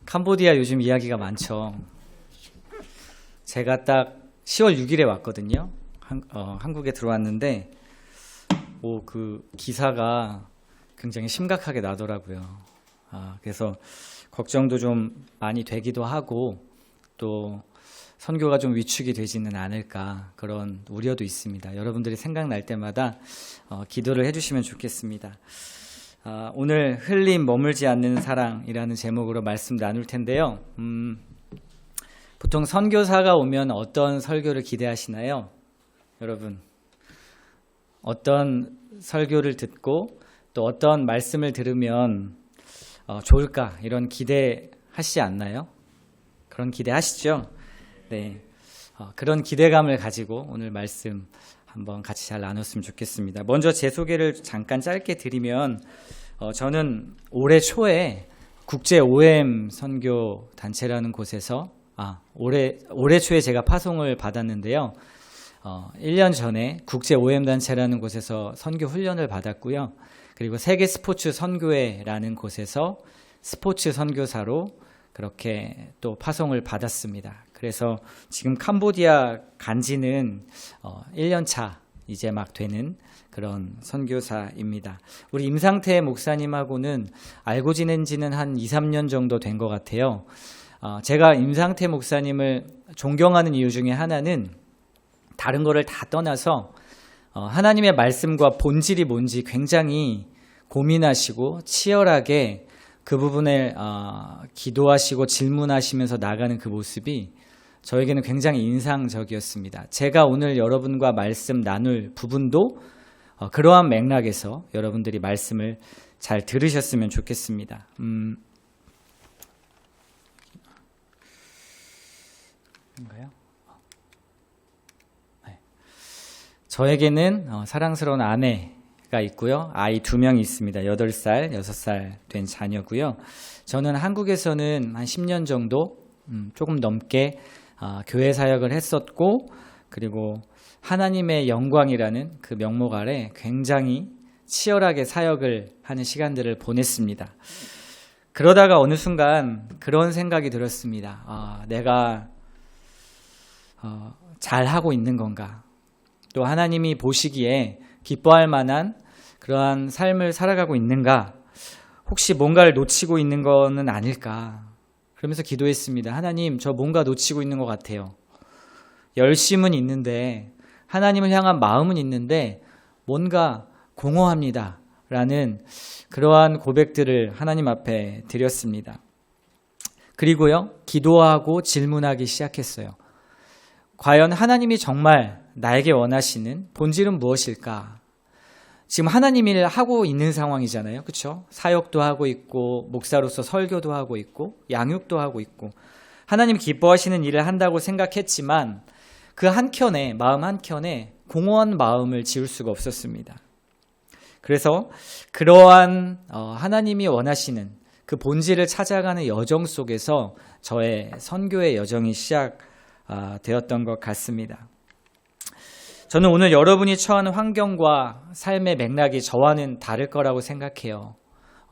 캄보디아 요즘 이야기가 많죠. 제가 딱 10월 6일에 왔거든요. 한국에 들어왔는데 그 기사가 굉장히 심각하게 나더라고요. 그래서 걱정도 좀 많이 되기도 하고 또 선교가 좀 위축이 되지는 않을까 그런 우려도 있습니다. 여러분들이 생각날 때마다 기도를 해주시면 좋겠습니다. 오늘 흘림 머물지 않는 사랑이라는 제목으로 말씀 나눌 텐데요. 보통 선교사가 오면 어떤 설교를 기대하시나요? 여러분, 어떤 설교를 듣고 또 어떤 말씀을 들으면 좋을까 이런 기대하시지 않나요? 그런 기대하시죠? 네, 그런 기대감을 가지고 오늘 말씀 한번 같이 잘 나눴으면 좋겠습니다. 먼저 제 소개를 잠깐 짧게 드리면 저는 올해 초에 국제 OM 선교 단체라는 곳에서 올해 초에 제가 파송을 받았는데요. 1년 전에 국제 OM 단체라는 곳에서 선교 훈련을 받았고요. 그리고 세계 스포츠 선교회라는 곳에서 스포츠 선교사로 그렇게 또 파송을 받았습니다. 그래서 지금 캄보디아 간지는 1년 차 이제 막 되는 그런 선교사입니다. 우리 임상태 목사님하고는 알고 지낸 지는 한 2, 3년 정도 된 것 같아요. 제가 임상태 목사님을 존경하는 이유 중에 하나는 다른 거를 다 떠나서 하나님의 말씀과 본질이 뭔지 굉장히 고민하시고 치열하게 그 부분을 기도하시고 질문하시면서 나가는 그 모습이 저에게는 굉장히 인상적이었습니다. 제가 오늘 여러분과 말씀 나눌 부분도 그러한 맥락에서 여러분들이 말씀을 잘 들으셨으면 좋겠습니다. 인가요? 네. 저에게는 사랑스러운 아내가 있고요. 아이 2명이 있습니다. 8살, 6살 된 자녀고요. 저는 한국에서는 한 10년 정도 조금 넘게 교회 사역을 했었고 그리고 하나님의 영광이라는 그 명목 아래 굉장히 치열하게 사역을 하는 시간들을 보냈습니다. 그러다가 어느 순간 그런 생각이 들었습니다. 내가 잘하고 있는 건가? 또 하나님이 보시기에 기뻐할 만한 그러한 삶을 살아가고 있는가? 혹시 뭔가를 놓치고 있는 거는 아닐까? 그러면서 기도했습니다. 하나님, 저 뭔가 놓치고 있는 것 같아요. 열심은 있는데 하나님을 향한 마음은 있는데 뭔가 공허합니다. 라는 그러한 고백들을 하나님 앞에 드렸습니다. 그리고요, 기도하고 질문하기 시작했어요. 과연 하나님이 정말 나에게 원하시는 본질은 무엇일까? 지금 하나님 일을 하고 있는 상황이잖아요. 그렇죠? 사역도 하고 있고 목사로서 설교도 하고 있고 양육도 하고 있고 하나님 기뻐하시는 일을 한다고 생각했지만 그 한켠에 마음 한켠에 공허한 마음을 지울 수가 없었습니다. 그래서 그러한 하나님이 원하시는 그 본질을 찾아가는 여정 속에서 저의 선교의 여정이 시작되었던 것 같습니다. 저는 오늘 여러분이 처한 환경과 삶의 맥락이 저와는 다를 거라고 생각해요.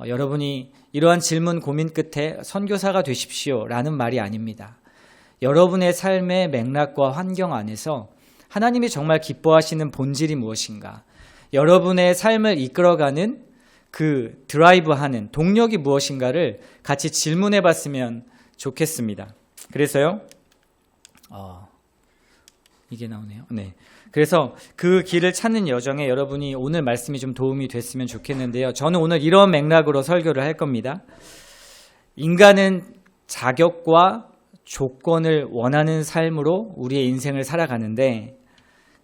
여러분이 이러한 질문 고민 끝에 선교사가 되십시오 라는 말이 아닙니다. 여러분의 삶의 맥락과 환경 안에서 하나님이 정말 기뻐하시는 본질이 무엇인가? 여러분의 삶을 이끌어가는 그 드라이브하는 동력이 무엇인가를 같이 질문해 봤으면 좋겠습니다. 그래서요. 이게 나오네요. 네. 그래서 그 길을 찾는 여정에 여러분이 오늘 말씀이 좀 도움이 됐으면 좋겠는데요. 저는 오늘 이런 맥락으로 설교를 할 겁니다. 인간은 자격과 조건을 원하는 삶으로 우리의 인생을 살아가는데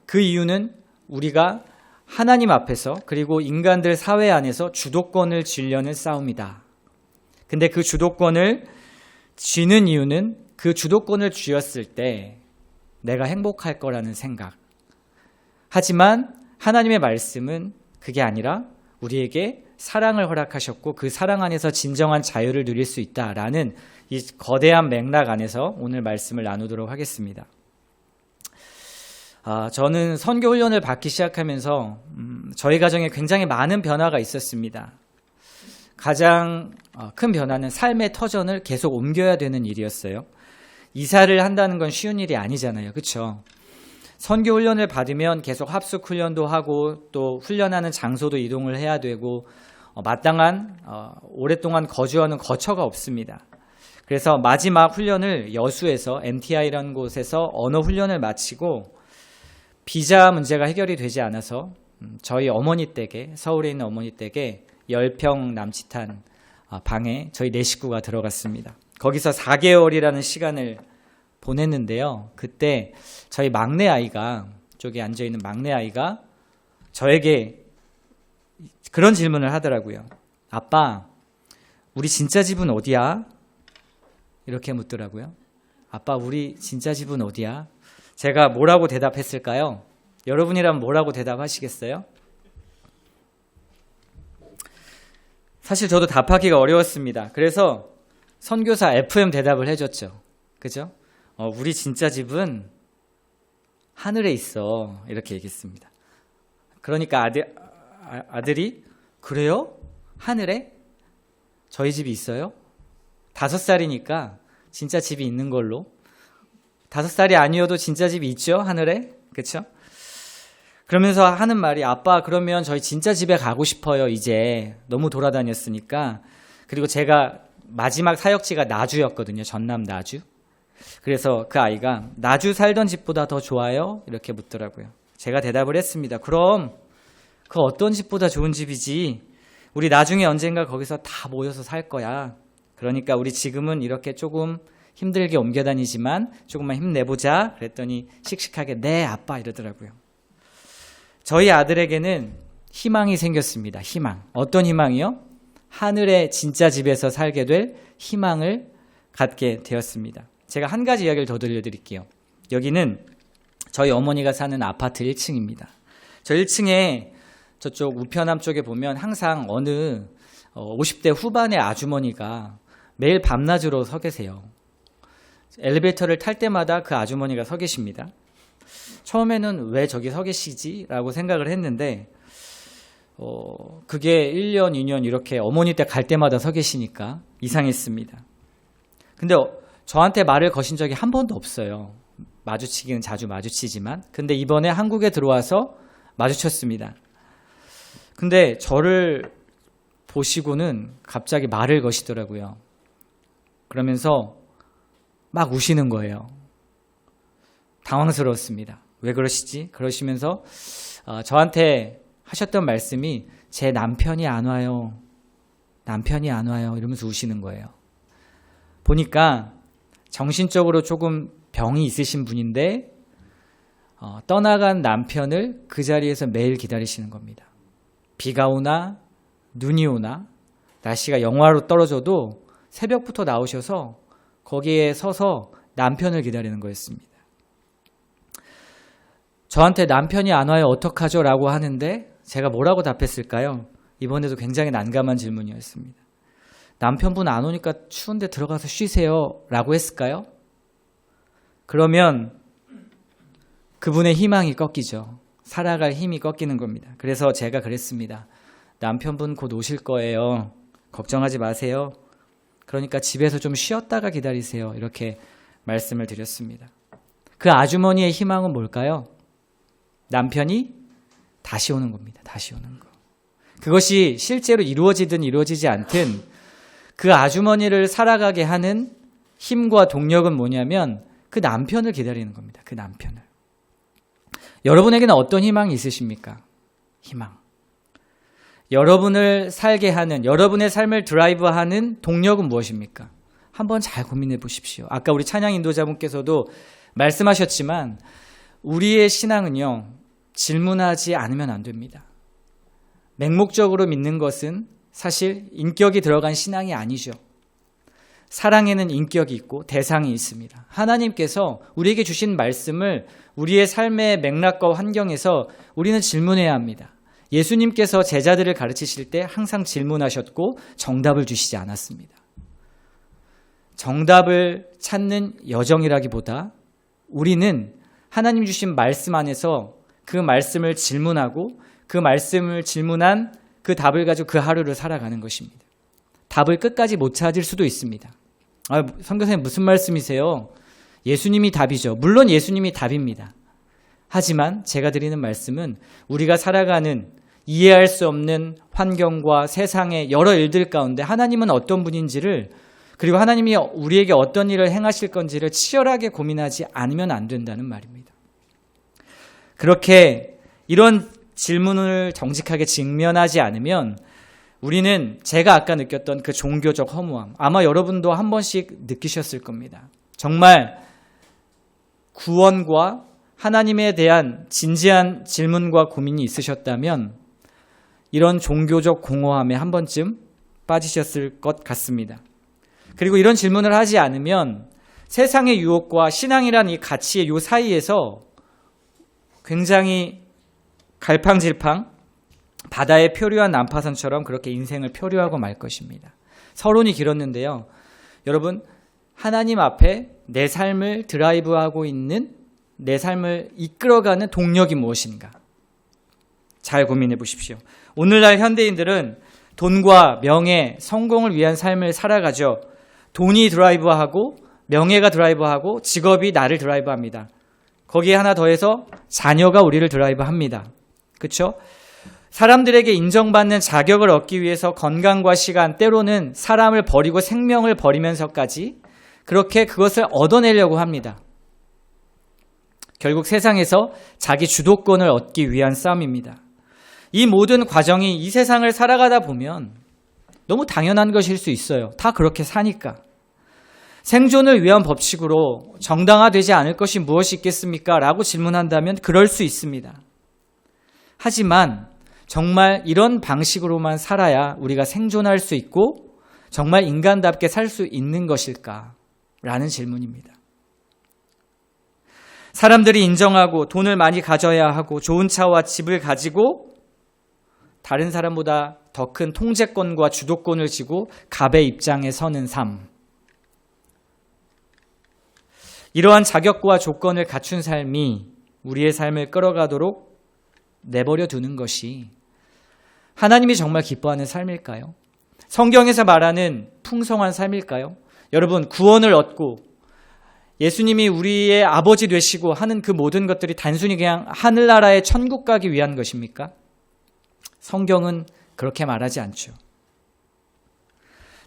그 이유는 우리가 하나님 앞에서 그리고 인간들 사회 안에서 주도권을 쥐려는 싸움이다. 근데 그 주도권을 쥐는 이유는 그 주도권을 쥐었을 때 내가 행복할 거라는 생각. 하지만 하나님의 말씀은 그게 아니라 우리에게 사랑을 허락하셨고 그 사랑 안에서 진정한 자유를 누릴 수 있다라는 이 거대한 맥락 안에서 오늘 말씀을 나누도록 하겠습니다. 저는 선교 훈련을 받기 시작하면서 저희 가정에 굉장히 많은 변화가 있었습니다. 가장 큰 변화는 삶의 터전을 계속 옮겨야 되는 일이었어요. 이사를 한다는 건 쉬운 일이 아니잖아요. 그렇죠? 선교 훈련을 받으면 계속 합숙 훈련도 하고 또 훈련하는 장소도 이동을 해야 되고 마땅한 오랫동안 거주하는 거처가 없습니다. 그래서 마지막 훈련을 여수에서 MTI라는 곳에서 언어 훈련을 마치고 비자 문제가 해결이 되지 않아서 저희 어머니 댁에 서울에 있는 어머니 댁에 10평 남짓한 방에 저희 4식구가 들어갔습니다. 거기서 4개월이라는 시간을 보냈는데요. 그때 저희 막내 아이가 쪽에 앉아있는 막내 아이가 저에게 그런 질문을 하더라고요. 아빠, 우리 진짜 집은 어디야? 이렇게 묻더라고요. 아빠, 우리 진짜 집은 어디야? 제가 뭐라고 대답했을까요? 여러분이라면 뭐라고 대답하시겠어요? 사실 저도 답하기가 어려웠습니다. 그래서 선교사 FM 대답을 해줬죠. 그죠? 우리 진짜 집은 하늘에 있어. 이렇게 얘기했습니다. 그러니까 아들이 그래요? 하늘에? 저희 집이 있어요? 5살이니까 진짜 집이 있는 걸로. 5살이 아니어도 진짜 집이 있죠? 하늘에? 그렇죠? 그러면서 하는 말이 아빠 그러면 저희 진짜 집에 가고 싶어요. 이제 너무 돌아다녔으니까. 그리고 제가 마지막 사역지가 나주였거든요. 전남 나주. 그래서 그 아이가 나주 살던 집보다 더 좋아요? 이렇게 묻더라고요. 제가 대답을 했습니다. 그럼 그 어떤 집보다 좋은 집이지. 우리 나중에 언젠가 거기서 다 모여서 살 거야. 그러니까 우리 지금은 이렇게 조금 힘들게 옮겨 다니지만 조금만 힘내보자. 그랬더니 씩씩하게 네 아빠 이러더라고요. 저희 아들에게는 희망이 생겼습니다. 희망. 어떤 희망이요? 하늘의 진짜 집에서 살게 될 희망을 갖게 되었습니다. 제가 한 가지 이야기를 더 들려드릴게요. 여기는 저희 어머니가 사는 아파트 1층입니다. 저 1층에 저쪽 우편함 쪽에 보면 항상 어느 50대 후반의 아주머니가 매일 밤낮으로 서 계세요. 엘리베이터를 탈 때마다 그 아주머니가 서 계십니다. 처음에는 왜 저기 서 계시지? 라고 생각을 했는데 그게 1년, 2년 이렇게 어머니 댁 갈 때마다 서 계시니까 이상했습니다. 근데 저한테 말을 거신 적이 한 번도 없어요. 마주치기는 자주 마주치지만. 근데 이번에 한국에 들어와서 마주쳤습니다. 근데 저를 보시고는 갑자기 말을 거시더라고요. 그러면서 막 우시는 거예요. 당황스러웠습니다. 왜 그러시지? 그러시면서 저한테 하셨던 말씀이 제 남편이 안 와요. 남편이 안 와요. 이러면서 우시는 거예요. 보니까 정신적으로 조금 병이 있으신 분인데 떠나간 남편을 그 자리에서 매일 기다리시는 겁니다. 비가 오나 눈이 오나 날씨가 영하로 떨어져도 새벽부터 나오셔서 거기에 서서 남편을 기다리는 거였습니다. 저한테 남편이 안 와요 어떡하죠? 라고 하는데 제가 뭐라고 답했을까요? 이번에도 굉장히 난감한 질문이었습니다. 남편분 안 오니까 추운데 들어가서 쉬세요 라고 했을까요? 그러면 그분의 희망이 꺾이죠. 살아갈 힘이 꺾이는 겁니다. 그래서 제가 그랬습니다. 남편분 곧 오실 거예요. 걱정하지 마세요. 그러니까 집에서 좀 쉬었다가 기다리세요. 이렇게 말씀을 드렸습니다. 그 아주머니의 희망은 뭘까요? 남편이 다시 오는 겁니다. 다시 오는 거. 그것이 실제로 이루어지든 이루어지지 않든 그 아주머니를 살아가게 하는 힘과 동력은 뭐냐면 그 남편을 기다리는 겁니다. 그 남편을. 여러분에게는 어떤 희망이 있으십니까? 희망. 여러분을 살게 하는, 여러분의 삶을 드라이브하는 동력은 무엇입니까? 한번 잘 고민해 보십시오. 아까 우리 찬양 인도자분께서도 말씀하셨지만 우리의 신앙은요, 질문하지 않으면 안 됩니다. 맹목적으로 믿는 것은 사실 인격이 들어간 신앙이 아니죠. 사랑에는 인격이 있고 대상이 있습니다. 하나님께서 우리에게 주신 말씀을 우리의 삶의 맥락과 환경에서 우리는 질문해야 합니다. 예수님께서 제자들을 가르치실 때 항상 질문하셨고 정답을 주시지 않았습니다. 정답을 찾는 여정이라기보다 우리는 하나님 주신 말씀 안에서 그 말씀을 질문하고 그 말씀을 질문한 그 답을 가지고 그 하루를 살아가는 것입니다. 답을 끝까지 못 찾을 수도 있습니다. 선교사님 무슨 말씀이세요? 예수님이 답이죠. 물론 예수님이 답입니다. 하지만 제가 드리는 말씀은 우리가 살아가는 이해할 수 없는 환경과 세상의 여러 일들 가운데 하나님은 어떤 분인지를, 그리고 하나님이 우리에게 어떤 일을 행하실 건지를 치열하게 고민하지 않으면 안 된다는 말입니다. 그렇게 이런 질문을 정직하게 직면하지 않으면 우리는 제가 아까 느꼈던 그 종교적 허무함, 아마 여러분도 한 번씩 느끼셨을 겁니다. 정말 구원과 하나님에 대한 진지한 질문과 고민이 있으셨다면 이런 종교적 공허함에 한 번쯤 빠지셨을 것 같습니다. 그리고 이런 질문을 하지 않으면 세상의 유혹과 신앙이란 이 가치의 요 사이에서 굉장히 갈팡질팡 바다에 표류한 난파선처럼 그렇게 인생을 표류하고 말 것입니다. 서론이 길었는데요. 여러분, 하나님 앞에 내 삶을 드라이브하고 있는, 내 삶을 이끌어가는 동력이 무엇인가? 잘 고민해 보십시오. 오늘날 현대인들은 돈과 명예, 성공을 위한 삶을 살아가죠. 돈이 드라이브하고 명예가 드라이브하고 직업이 나를 드라이브합니다. 거기에 하나 더해서 자녀가 우리를 드라이브합니다. 그렇죠? 사람들에게 인정받는 자격을 얻기 위해서 건강과 시간, 때로는 사람을 버리고 생명을 버리면서까지 그렇게 그것을 얻어내려고 합니다. 결국 세상에서 자기 주도권을 얻기 위한 싸움입니다. 이 모든 과정이 이 세상을 살아가다 보면 너무 당연한 것일 수 있어요. 다 그렇게 사니까. 생존을 위한 법칙으로 정당화되지 않을 것이 무엇이 있겠습니까? 라고 질문한다면 그럴 수 있습니다. 하지만 정말 이런 방식으로만 살아야 우리가 생존할 수 있고 정말 인간답게 살 수 있는 것일까? 라는 질문입니다. 사람들이 인정하고 돈을 많이 가져야 하고 좋은 차와 집을 가지고 다른 사람보다 더 큰 통제권과 주도권을 쥐고 갑의 입장에 서는 삶. 이러한 자격과 조건을 갖춘 삶이 우리의 삶을 끌어가도록 내버려 두는 것이 하나님이 정말 기뻐하는 삶일까요? 성경에서 말하는 풍성한 삶일까요? 여러분, 구원을 얻고 예수님이 우리의 아버지 되시고 하는 그 모든 것들이 단순히 그냥 하늘나라의 천국 가기 위한 것입니까? 성경은 그렇게 말하지 않죠.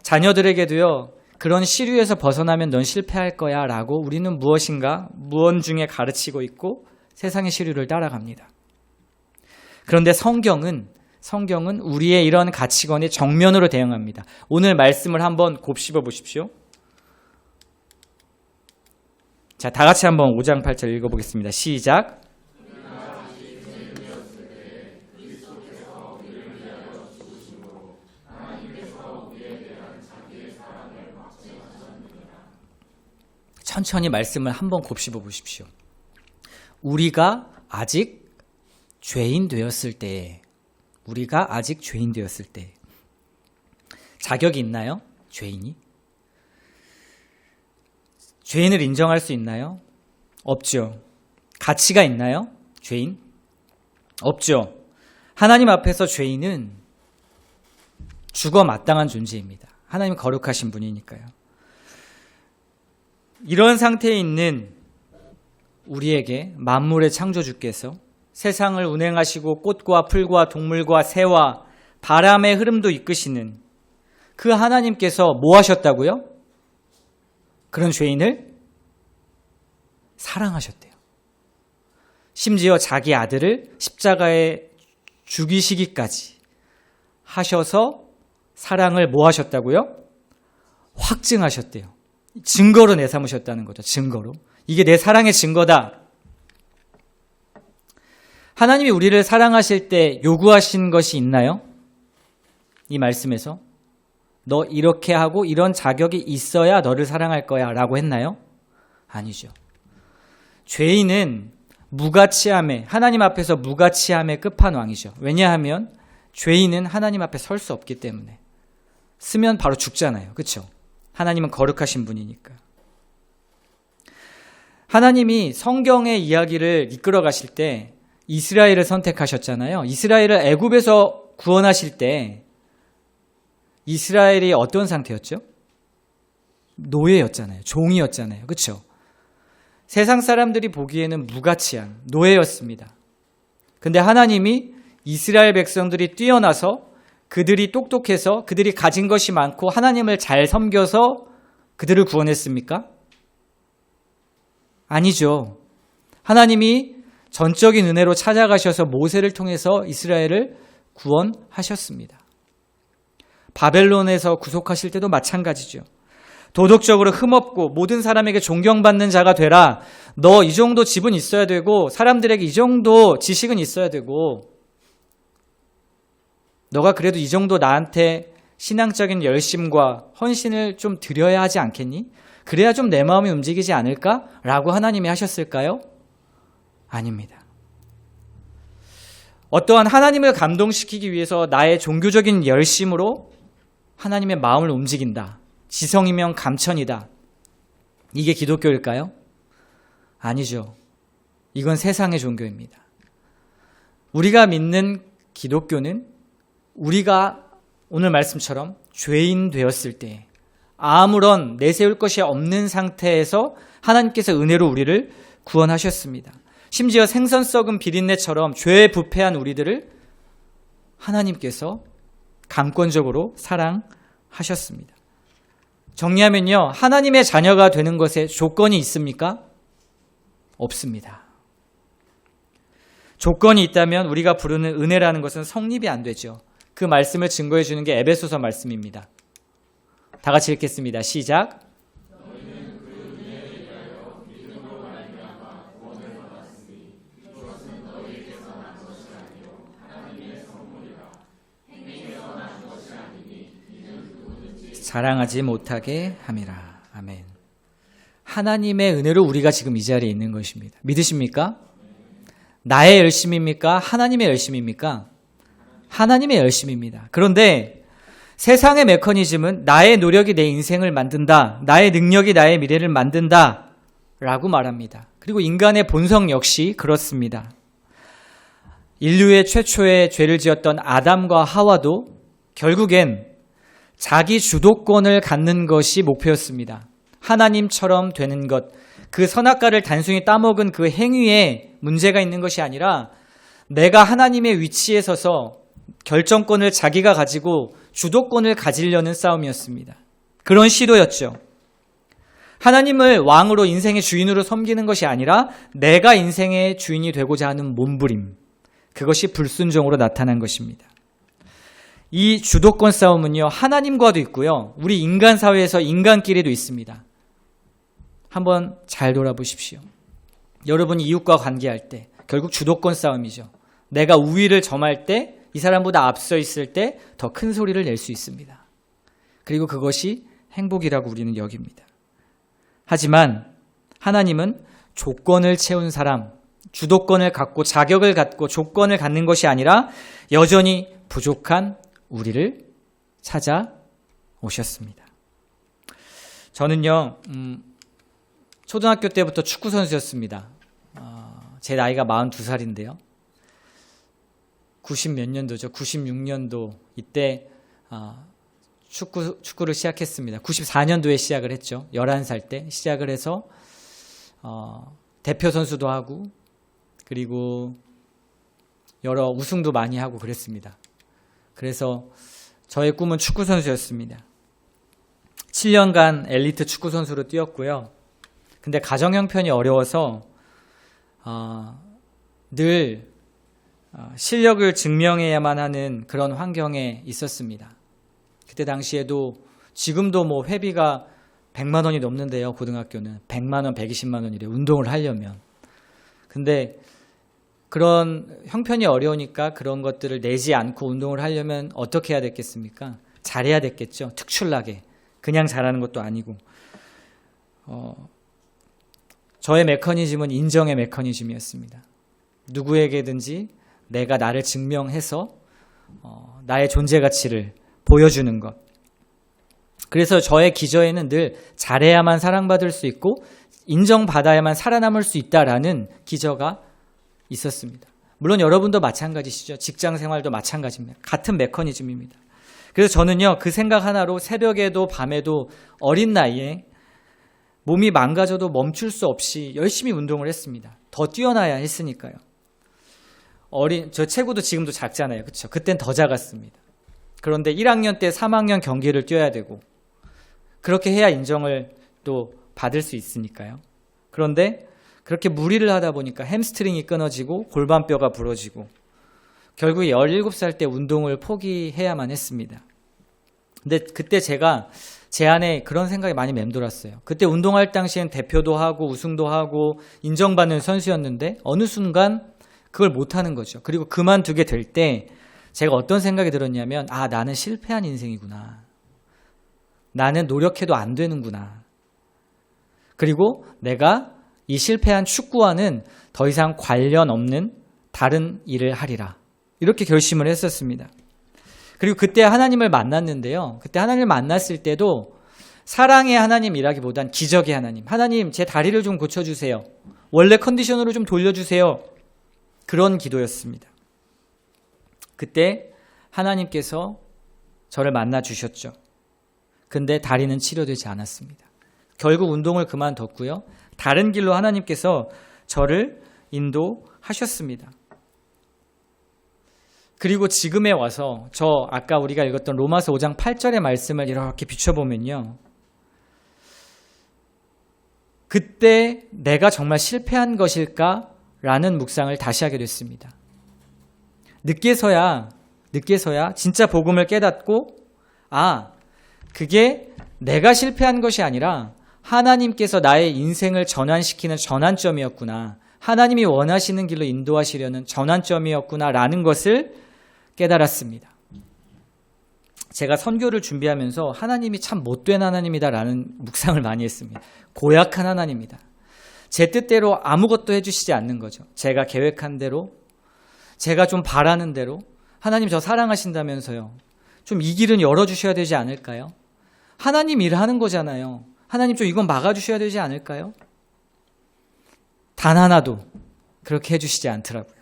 자녀들에게도요, 그런 시류에서 벗어나면 넌 실패할 거야 라고 우리는 무언중에 가르치고 있고 세상의 시류를 따라갑니다. 그런데 성경은 우리의 이런 가치관에 정면으로 대응합니다. 오늘 말씀을 한번 곱씹어 보십시오. 자, 다 같이 한번 5장 8절 읽어보겠습니다. 시작. 천천히 말씀을 한번 곱씹어 보십시오. 우리가 아직 죄인 되었을 때, 자격이 있나요? 죄인이? 죄인을 인정할 수 있나요? 없죠. 가치가 있나요? 죄인? 없죠. 하나님 앞에서 죄인은 죽어 마땅한 존재입니다. 하나님 거룩하신 분이니까요. 이런 상태에 있는 우리에게 만물의 창조주께서 세상을 운행하시고 꽃과 풀과 동물과 새와 바람의 흐름도 이끄시는 그 하나님께서 뭐 하셨다고요? 그런 죄인을 사랑하셨대요. 심지어 자기 아들을 십자가에 죽이시기까지 하셔서 사랑을 뭐 하셨다고요? 확증하셨대요. 증거로 내삼으셨다는 거죠. 증거로. 이게 내 사랑의 증거다. 하나님이 우리를 사랑하실 때 요구하신 것이 있나요? 이 말씀에서 너 이렇게 하고 이런 자격이 있어야 너를 사랑할 거야 라고 했나요? 아니죠. 죄인은 무가치함의, 하나님 앞에서 무가치함의 끝판왕이죠. 왜냐하면 죄인은 하나님 앞에 설 수 없기 때문에. 쓰면 바로 죽잖아요. 그렇죠? 하나님은 거룩하신 분이니까. 하나님이 성경의 이야기를 이끌어 가실 때 이스라엘을 선택하셨잖아요. 이스라엘을 애굽에서 구원하실 때 이스라엘이 어떤 상태였죠? 노예였잖아요. 종이었잖아요. 그렇죠? 세상 사람들이 보기에는 무가치한 노예였습니다. 근데 하나님이 이스라엘 백성들이 뛰어나서 그들이 똑똑해서 그들이 가진 것이 많고 하나님을 잘 섬겨서 그들을 구원했습니까? 아니죠. 하나님이 전적인 은혜로 찾아가셔서 모세를 통해서 이스라엘을 구원하셨습니다. 바벨론에서 구속하실 때도 마찬가지죠. 도덕적으로 흠없고 모든 사람에게 존경받는 자가 되라. 너 이 정도 집은 있어야 되고 사람들에게 이 정도 지식은 있어야 되고 너가 그래도 이 정도 나한테 신앙적인 열심과 헌신을 좀 드려야 하지 않겠니? 그래야 좀 내 마음이 움직이지 않을까? 라고 하나님이 하셨을까요? 아닙니다. 어떠한 하나님을 감동시키기 위해서 나의 종교적인 열심으로 하나님의 마음을 움직인다. 지성이면 감천이다. 이게 기독교일까요? 아니죠. 이건 세상의 종교입니다. 우리가 믿는 기독교는 우리가 오늘 말씀처럼 죄인 되었을 때 아무런 내세울 것이 없는 상태에서 하나님께서 은혜로 우리를 구원하셨습니다. 심지어 생선 썩은 비린내처럼 죄에 부패한 우리들을 하나님께서 감권적으로 사랑하셨습니다. 정리하면요, 하나님의 자녀가 되는 것에 조건이 있습니까? 없습니다. 조건이 있다면 우리가 부르는 은혜라는 것은 성립이 안 되죠. 그 말씀을 증거해 주는 게 에베소서 말씀입니다. 다 같이 읽겠습니다. 시작. 자랑하지 못하게 함이라. 아멘. 하나님의 은혜로 우리가 지금 이 자리에 있는 것입니다. 믿으십니까? 나의 열심입니까? 하나님의 열심입니까? 하나님의 열심입니다. 그런데 세상의 메커니즘은 나의 노력이 내 인생을 만든다. 나의 능력이 나의 미래를 만든다. 라고 말합니다. 그리고 인간의 본성 역시 그렇습니다. 인류의 최초의 죄를 지었던 아담과 하와도 결국엔 자기 주도권을 갖는 것이 목표였습니다. 하나님처럼 되는 것, 그 선악과를 단순히 따먹은 그 행위에 문제가 있는 것이 아니라 내가 하나님의 위치에 서서 결정권을 자기가 가지고 주도권을 가지려는 싸움이었습니다. 그런 시도였죠. 하나님을 왕으로 인생의 주인으로 섬기는 것이 아니라 내가 인생의 주인이 되고자 하는 몸부림, 그것이 불순종으로 나타난 것입니다. 이 주도권 싸움은요, 하나님과도 있고요, 우리 인간 사회에서 인간끼리도 있습니다. 한번 잘 돌아보십시오. 여러분이 이웃과 관계할 때 결국 주도권 싸움이죠. 내가 우위를 점할 때, 이 사람보다 앞서 있을 때 더 큰 소리를 낼 수 있습니다. 그리고 그것이 행복이라고 우리는 여깁니다. 하지만 하나님은 조건을 채운 사람, 주도권을 갖고 자격을 갖고 조건을 갖는 것이 아니라 여전히 부족한 우리를 찾아오셨습니다. 저는요, 초등학교 때부터 축구 선수였습니다. 제 나이가 42살인데요. 90 몇 년도죠. 96년도 이때 축구를 시작했습니다. 94년도에 시작을 했죠. 11살 때 시작을 해서 대표 선수도 하고 그리고 여러 우승도 많이 하고 그랬습니다. 그래서 저의 꿈은 축구 선수였습니다. 7년간 엘리트 축구 선수로 뛰었고요. 근데 가정 형편이 어려워서 늘 실력을 증명해야만 하는 그런 환경에 있었습니다. 그때 당시에도 지금도 뭐 회비가 100만 원이 넘는데요. 고등학교는 100만 원, 120만 원이래. 운동을 하려면. 근데 그런 형편이 어려우니까 그런 것들을 내지 않고 운동을 하려면 어떻게 해야 됐겠습니까? 잘해야 됐겠죠. 특출나게. 그냥 잘하는 것도 아니고. 저의 메커니즘은 인정의 메커니즘이었습니다. 누구에게든지 내가 나를 증명해서 나의 존재 가치를 보여주는 것. 그래서 저의 기저에는 늘 잘해야만 사랑받을 수 있고 인정받아야만 살아남을 수 있다라는 기저가 있었습니다. 물론 여러분도 마찬가지시죠. 직장 생활도 마찬가지입니다. 같은 메커니즘입니다. 그래서 저는요, 그 생각 하나로 새벽에도 밤에도 어린 나이에 몸이 망가져도 멈출 수 없이 열심히 운동을 했습니다. 더 뛰어나야 했으니까요. 저 체구도 지금도 작잖아요. 그렇죠? 그땐 더 작았습니다. 그런데 1학년 때 3학년 경기를 뛰어야 되고 그렇게 해야 인정을 또 받을 수 있으니까요. 그런데 그렇게 무리를 하다 보니까 햄스트링이 끊어지고 골반뼈가 부러지고 결국 17살 때 운동을 포기해야만 했습니다. 근데 그때 제 안에 그런 생각이 많이 맴돌았어요. 그때 운동할 당시엔 대표도 하고 우승도 하고 인정받는 선수였는데 어느 순간 그걸 못하는 거죠. 그리고 그만두게 될 때 제가 어떤 생각이 들었냐면 나는 실패한 인생이구나. 나는 노력해도 안 되는구나. 그리고 내가 이 실패한 축구와는 더 이상 관련 없는 다른 일을 하리라. 이렇게 결심을 했었습니다. 그리고 그때 하나님을 만났는데요. 그때 하나님을 만났을 때도 사랑의 하나님이라기보단 기적의 하나님. 하나님, 제 다리를 좀 고쳐주세요. 원래 컨디션으로 좀 돌려주세요. 그런 기도였습니다. 그때 하나님께서 저를 만나 주셨죠. 근데 다리는 치료되지 않았습니다. 결국 운동을 그만뒀고요. 다른 길로 하나님께서 저를 인도하셨습니다. 그리고 지금에 와서 아까 우리가 읽었던 로마서 5장 8절의 말씀을 이렇게 비춰보면요. 그때 내가 정말 실패한 것일까라는 묵상을 다시 하게 됐습니다. 늦게서야 진짜 복음을 깨닫고 그게 내가 실패한 것이 아니라 하나님께서 나의 인생을 전환시키는 전환점이었구나. 하나님이 원하시는 길로 인도하시려는 전환점이었구나라는 것을 깨달았습니다. 제가 선교를 준비하면서 하나님이 참 못된 하나님이다라는 묵상을 많이 했습니다. 고약한 하나님이다. 제 뜻대로 아무것도 해주시지 않는 거죠. 제가 계획한 대로, 제가 좀 바라는 대로. 하나님 저 사랑하신다면서요. 좀 이 길은 열어주셔야 되지 않을까요? 하나님 일하는 거잖아요. 하나님 좀 이건 막아주셔야 되지 않을까요? 단 하나도 그렇게 해주시지 않더라고요.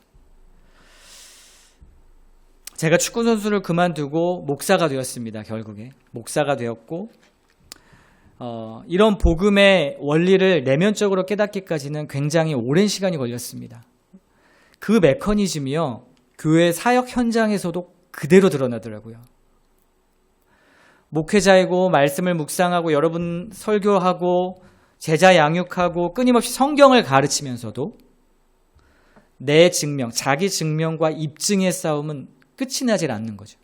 제가 축구 선수를 그만두고 목사가 되었습니다. 결국에 목사가 되었고 이런 복음의 원리를 내면적으로 깨닫기까지는 굉장히 오랜 시간이 걸렸습니다. 그 메커니즘이요, 교회 사역 현장에서도 그대로 드러나더라고요. 목회자이고 말씀을 묵상하고 여러분 설교하고 제자 양육하고 끊임없이 성경을 가르치면서도 내 증명, 자기 증명과 입증의 싸움은 끝이 나질 않는 거죠.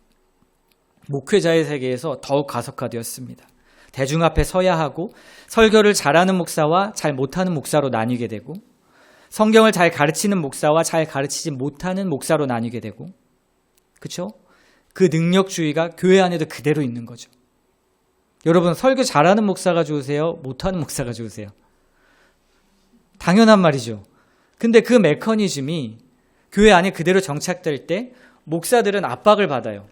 목회자의 세계에서 더욱 가속화되었습니다. 대중 앞에 서야 하고 설교를 잘하는 목사와 잘 못하는 목사로 나뉘게 되고 성경을 잘 가르치는 목사와 잘 가르치지 못하는 목사로 나뉘게 되고 그렇죠? 그 능력주의가 교회 안에도 그대로 있는 거죠. 여러분 설교 잘하는 목사가 좋으세요? 못하는 목사가 좋으세요? 당연한 말이죠. 근데 그 메커니즘이 교회 안에 그대로 정착될 때 목사들은 압박을 받아요.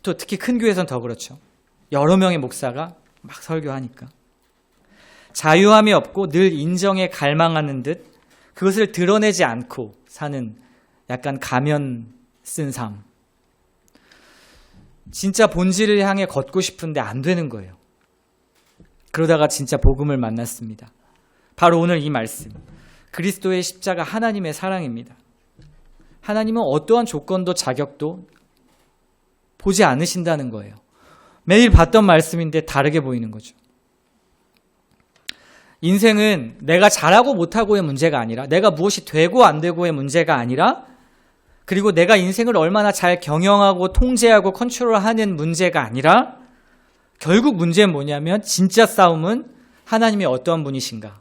또 특히 큰 교회에서는 더 그렇죠. 여러 명의 목사가 막 설교하니까. 자유함이 없고 늘 인정에 갈망하는 듯 그것을 드러내지 않고 사는 약간 가면 쓴 삶. 진짜 본질을 향해 걷고 싶은데 안 되는 거예요. 그러다가 진짜 복음을 만났습니다. 바로 오늘 이 말씀. 그리스도의 십자가 하나님의 사랑입니다. 하나님은 어떠한 조건도 자격도 보지 않으신다는 거예요. 매일 봤던 말씀인데 다르게 보이는 거죠. 인생은 내가 잘하고 못하고의 문제가 아니라 내가 무엇이 되고 안 되고의 문제가 아니라 그리고 내가 인생을 얼마나 잘 경영하고 통제하고 컨트롤하는 문제가 아니라 결국 문제는 뭐냐면 진짜 싸움은 하나님이 어떠한 분이신가,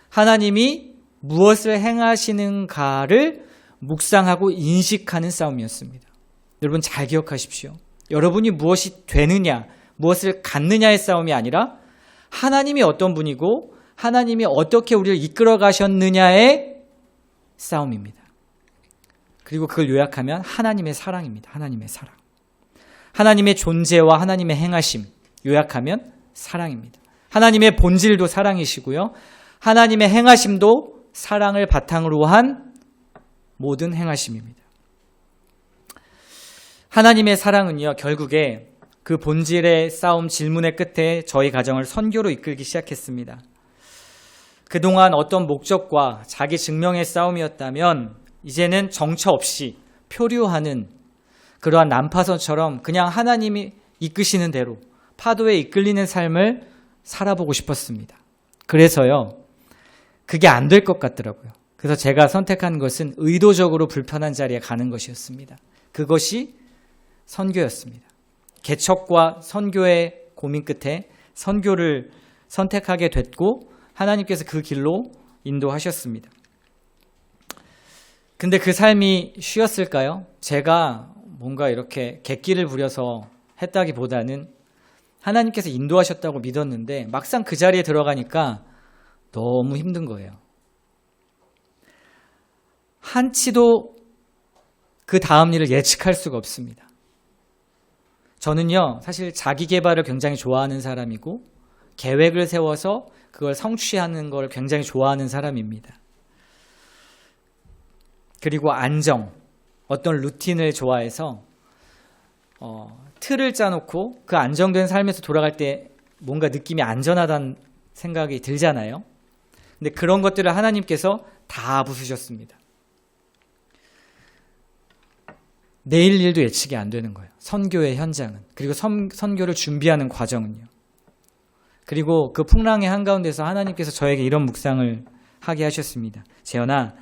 하나님이 무엇을 행하시는가를 묵상하고 인식하는 싸움이었습니다. 여러분 잘 기억하십시오. 여러분이 무엇이 되느냐, 무엇을 갖느냐의 싸움이 아니라 하나님이 어떤 분이고 하나님이 어떻게 우리를 이끌어 가셨느냐의 싸움입니다. 그리고 그걸 요약하면 하나님의 사랑입니다. 하나님의 사랑. 하나님의 존재와 하나님의 행하심, 요약하면 사랑입니다. 하나님의 본질도 사랑이시고요. 하나님의 행하심도 사랑을 바탕으로 한 모든 행하심입니다. 하나님의 사랑은요, 결국에 그 본질의 싸움, 질문의 끝에 저희 가정을 선교로 이끌기 시작했습니다. 그동안 어떤 목적과 자기 증명의 싸움이었다면 이제는 정처 없이 표류하는 그러한 난파선처럼 그냥 하나님이 이끄시는 대로 파도에 이끌리는 삶을 살아보고 싶었습니다. 그래서요, 그게 안 될 것 같더라고요. 그래서 제가 선택한 것은 의도적으로 불편한 자리에 가는 것이었습니다. 그것이 선교였습니다. 개척과 선교의 고민 끝에 선교를 선택하게 됐고 하나님께서 그 길로 인도하셨습니다. 근데 그 삶이 쉬웠을까요? 제가 뭔가 이렇게 객기를 부려서 했다기보다는 하나님께서 인도하셨다고 믿었는데 막상 그 자리에 들어가니까 너무 힘든 거예요. 한치도 그 다음 일을 예측할 수가 없습니다. 저는요, 사실 자기 개발을 굉장히 좋아하는 사람이고 계획을 세워서 그걸 성취하는 걸 굉장히 좋아하는 사람입니다. 그리고 안정, 어떤 루틴을 좋아해서 틀을 짜놓고 그 안정된 삶에서 돌아갈 때 뭔가 느낌이 안전하다는 생각이 들잖아요. 근데 그런 것들을 하나님께서 다 부수셨습니다. 내일 일도 예측이 안 되는 거예요. 선교의 현장은. 그리고 선교를 준비하는 과정은요. 그리고 그 풍랑의 한가운데서 하나님께서 저에게 이런 묵상을 하게 하셨습니다. 재현아,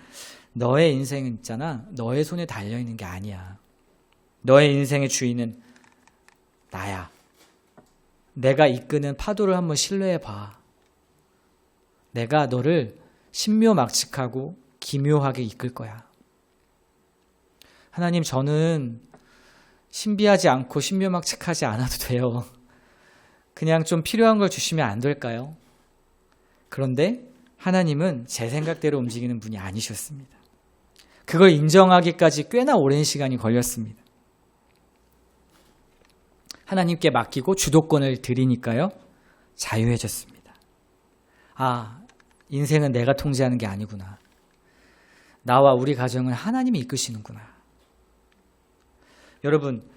너의 인생은 있잖아. 너의 손에 달려있는 게 아니야. 너의 인생의 주인은 나야. 내가 이끄는 파도를 한번 신뢰해봐. 내가 너를 신묘막측하고 기묘하게 이끌 거야. 하나님, 저는 신비하지 않고 신묘막측하지 않아도 돼요. 그냥 좀 필요한 걸 주시면 안 될까요? 그런데 하나님은 제 생각대로 움직이는 분이 아니셨습니다. 그걸 인정하기까지 꽤나 오랜 시간이 걸렸습니다. 하나님께 맡기고 주도권을 드리니까요, 자유해졌습니다. 아, 인생은 내가 통제하는 게 아니구나. 나와 우리 가정은 하나님이 이끄시는구나. 여러분,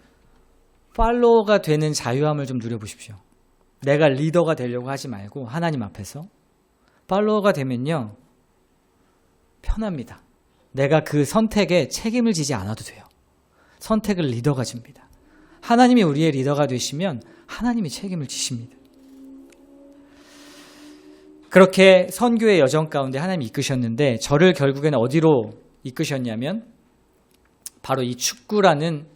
팔로워가 되는 자유함을 좀 누려보십시오. 내가 리더가 되려고 하지 말고 하나님 앞에서 팔로워가 되면요, 편합니다. 내가 그 선택에 책임을 지지 않아도 돼요. 선택을 리더가 집니다. 하나님이 우리의 리더가 되시면 하나님이 책임을 지십니다. 그렇게 선교의 여정 가운데 하나님이 이끄셨는데 저를 결국에는 어디로 이끄셨냐면 바로 이 축구라는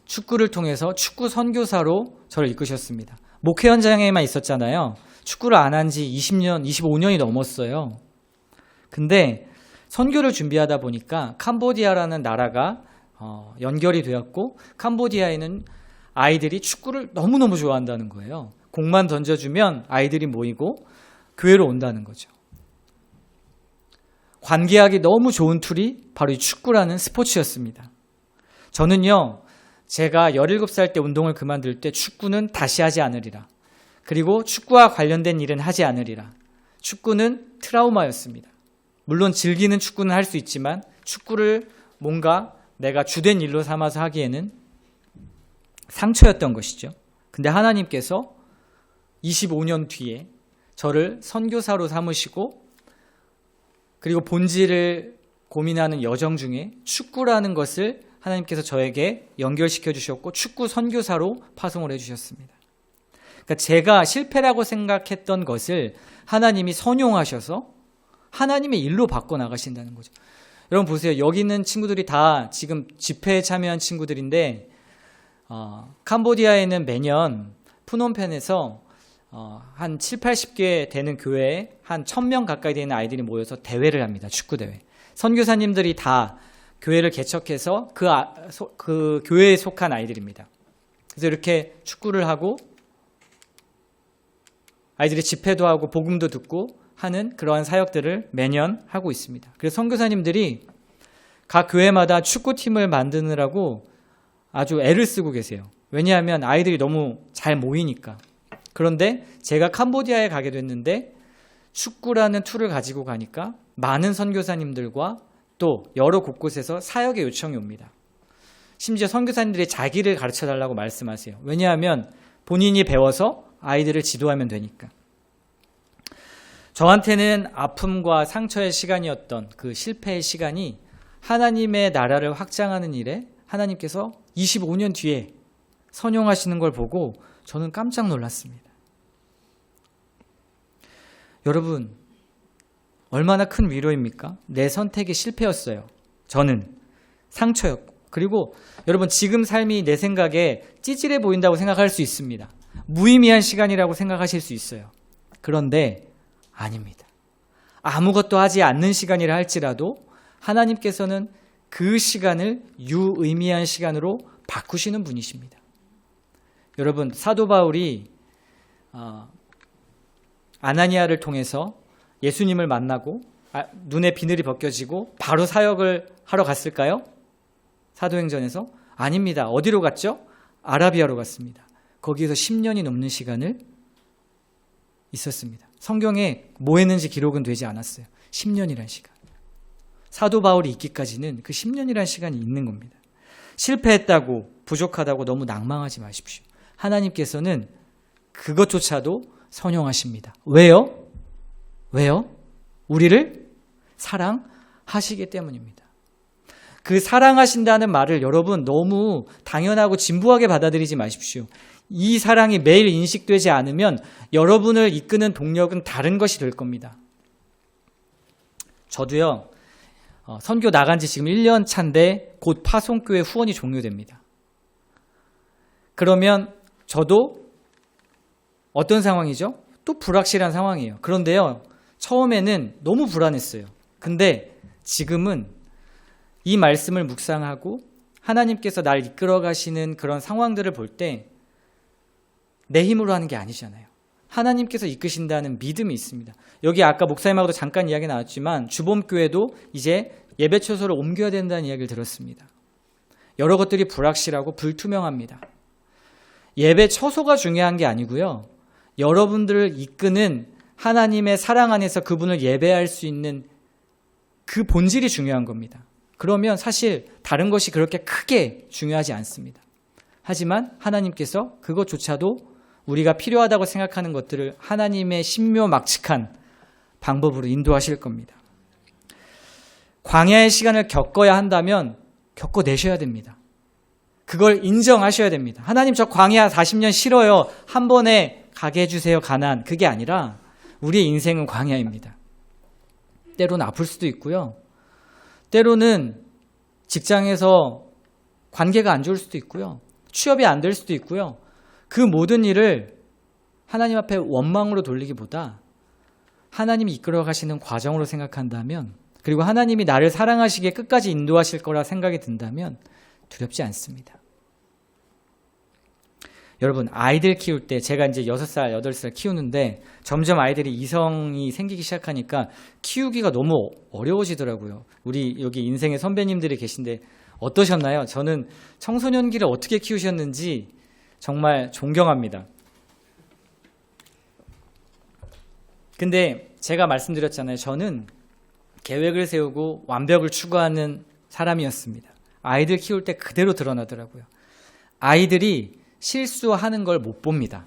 축구를 통해서 축구 선교사로 저를 이끄셨습니다. 목회 현장에만 있었잖아요. 축구를 안 한 지 20년, 25년이 넘었어요. 근데 선교를 준비하다 보니까 캄보디아라는 나라가 연결이 되었고 캄보디아에는 아이들이 축구를 너무너무 좋아한다는 거예요. 공만 던져주면 아이들이 모이고 교회로 온다는 거죠. 관계하기 너무 좋은 툴이 바로 이 축구라는 스포츠였습니다. 저는요, 제가 17살 때 운동을 그만둘 때 축구는 다시 하지 않으리라. 그리고 축구와 관련된 일은 하지 않으리라. 축구는 트라우마였습니다. 물론 즐기는 축구는 할 수 있지만 축구를 뭔가 내가 주된 일로 삼아서 하기에는 상처였던 것이죠. 근데 하나님께서 25년 뒤에 저를 선교사로 삼으시고 그리고 본질을 고민하는 여정 중에 축구라는 것을 하나님께서 저에게 연결시켜 주셨고 축구 선교사로 파송을 해주셨습니다. 그러니까 제가 실패라고 생각했던 것을 하나님이 선용하셔서 하나님의 일로 바꿔나가신다는 거죠. 여러분 보세요. 여기 있는 친구들이 다 지금 집회에 참여한 친구들인데 캄보디아에는 매년 푸놈펜에서 한 7, 80개 되는 교회에 한 1000명 가까이 되는 아이들이 모여서 대회를 합니다. 축구대회. 선교사님들이 다 교회를 개척해서 그 교회에 속한 아이들입니다. 그래서 이렇게 축구를 하고 아이들이 집회도 하고 복음도 듣고 하는 그러한 사역들을 매년 하고 있습니다. 그래서 선교사님들이 각 교회마다 축구팀을 만드느라고 아주 애를 쓰고 계세요. 왜냐하면 아이들이 너무 잘 모이니까. 그런데 제가 캄보디아에 가게 됐는데 축구라는 툴을 가지고 가니까 많은 선교사님들과 또 여러 곳곳에서 사역의 요청이 옵니다. 심지어 선교사님들이 자기를 가르쳐달라고 말씀하세요. 왜냐하면 본인이 배워서 아이들을 지도하면 되니까. 저한테는 아픔과 상처의 시간이었던 그 실패의 시간이 하나님의 나라를 확장하는 일에 하나님께서 25년 뒤에 선용하시는 걸 보고 저는 깜짝 놀랐습니다. 여러분, 얼마나 큰 위로입니까? 내 선택이 실패였어요. 저는 상처였고. 그리고 여러분, 지금 삶이 내 생각에 찌질해 보인다고 생각할 수 있습니다. 무의미한 시간이라고 생각하실 수 있어요. 그런데 아닙니다. 아무것도 하지 않는 시간이라 할지라도 하나님께서는 그 시간을 유의미한 시간으로 바꾸시는 분이십니다. 여러분, 사도 바울이 아나니아를 통해서 예수님을 만나고 눈에 비늘이 벗겨지고 바로 사역을 하러 갔을까요? 사도행전에서? 아닙니다. 어디로 갔죠? 아라비아로 갔습니다. 거기에서 10년이 넘는 시간을 있었습니다. 성경에 뭐 했는지 기록은 되지 않았어요. 10년이란 시간. 사도 바울이 있기까지는 그 10년이란 시간이 있는 겁니다. 실패했다고, 부족하다고 너무 낭망하지 마십시오. 하나님께서는 그것조차도 선용하십니다. 왜요? 왜요? 우리를 사랑하시기 때문입니다. 그 사랑하신다는 말을 여러분 너무 당연하고 진부하게 받아들이지 마십시오. 이 사랑이 매일 인식되지 않으면 여러분을 이끄는 동력은 다른 것이 될 겁니다. 저도요, 선교 나간 지 지금 1년 차인데 곧 파송교회 후원이 종료됩니다. 그러면 저도 어떤 상황이죠? 또 불확실한 상황이에요. 그런데요, 처음에는 너무 불안했어요. 근데 지금은 이 말씀을 묵상하고 하나님께서 날 이끌어 가시는 그런 상황들을 볼 때 내 힘으로 하는 게 아니잖아요. 하나님께서 이끄신다는 믿음이 있습니다. 여기 아까 목사님하고도 잠깐 이야기 나왔지만 주범교회도 이제 예배 처소를 옮겨야 된다는 이야기를 들었습니다. 여러 것들이 불확실하고 불투명합니다. 예배 처소가 중요한 게 아니고요. 여러분들을 이끄는 하나님의 사랑 안에서 그분을 예배할 수 있는 그 본질이 중요한 겁니다. 그러면 사실 다른 것이 그렇게 크게 중요하지 않습니다. 하지만 하나님께서 그것조차도 우리가 필요하다고 생각하는 것들을 하나님의 신묘막측한 방법으로 인도하실 겁니다. 광야의 시간을 겪어야 한다면 겪어내셔야 됩니다. 그걸 인정하셔야 됩니다. 하나님, 저 광야 40년 싫어요. 한 번에 가게 해주세요. 가난. 그게 아니라 우리의 인생은 광야입니다. 때로는 아플 수도 있고요. 때로는 직장에서 관계가 안 좋을 수도 있고요. 취업이 안 될 수도 있고요. 그 모든 일을 하나님 앞에 원망으로 돌리기보다 하나님이 이끌어 가시는 과정으로 생각한다면, 그리고 하나님이 나를 사랑하시기에 끝까지 인도하실 거라 생각이 든다면 두렵지 않습니다. 여러분, 아이들 키울 때 제가 이제 6살, 8살 키우는데 점점 아이들이 이성이 생기기 시작하니까 키우기가 너무 어려워지더라고요. 우리 여기 인생의 선배님들이 계신데 어떠셨나요? 저는 청소년기를 어떻게 키우셨는지 정말 존경합니다. 근데 제가 말씀드렸잖아요. 저는 계획을 세우고 완벽을 추구하는 사람이었습니다. 아이들 키울 때 그대로 드러나더라고요. 아이들이 실수하는 걸 못 봅니다.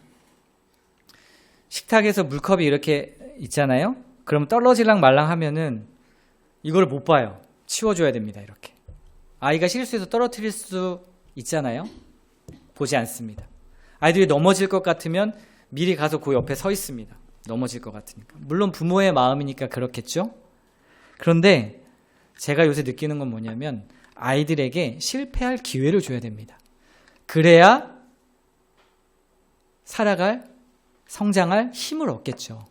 식탁에서 물컵이 이렇게 있잖아요. 그럼 떨어질랑 말랑 하면은 이걸 못 봐요. 치워줘야 됩니다. 이렇게. 아이가 실수해서 떨어뜨릴 수 있잖아요. 보지 않습니다. 아이들이 넘어질 것 같으면 미리 가서 그 옆에 서 있습니다. 넘어질 것 같으니까. 물론 부모의 마음이니까 그렇겠죠. 그런데 제가 요새 느끼는 건 뭐냐면 아이들에게 실패할 기회를 줘야 됩니다. 그래야 살아갈, 성장할 힘을 얻겠죠.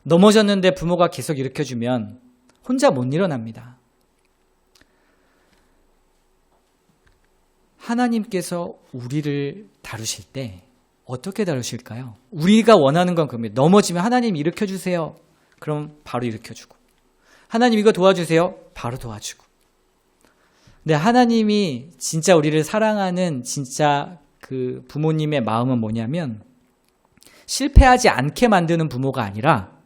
넘어졌는데 부모가 계속 일으켜주면 혼자 못 일어납니다. 하나님께서 우리를 다루실 때 어떻게 다루실까요? 우리가 원하는 건 그겁니다. 넘어지면 하나님 일으켜주세요. 그럼 바로 일으켜주고. 하나님 이거 도와주세요. 바로 도와주고. 근데 하나님이 진짜 우리를 사랑하는 진짜 그 부모님의 마음은 뭐냐면 실패하지 않게 만드는 부모가 아니라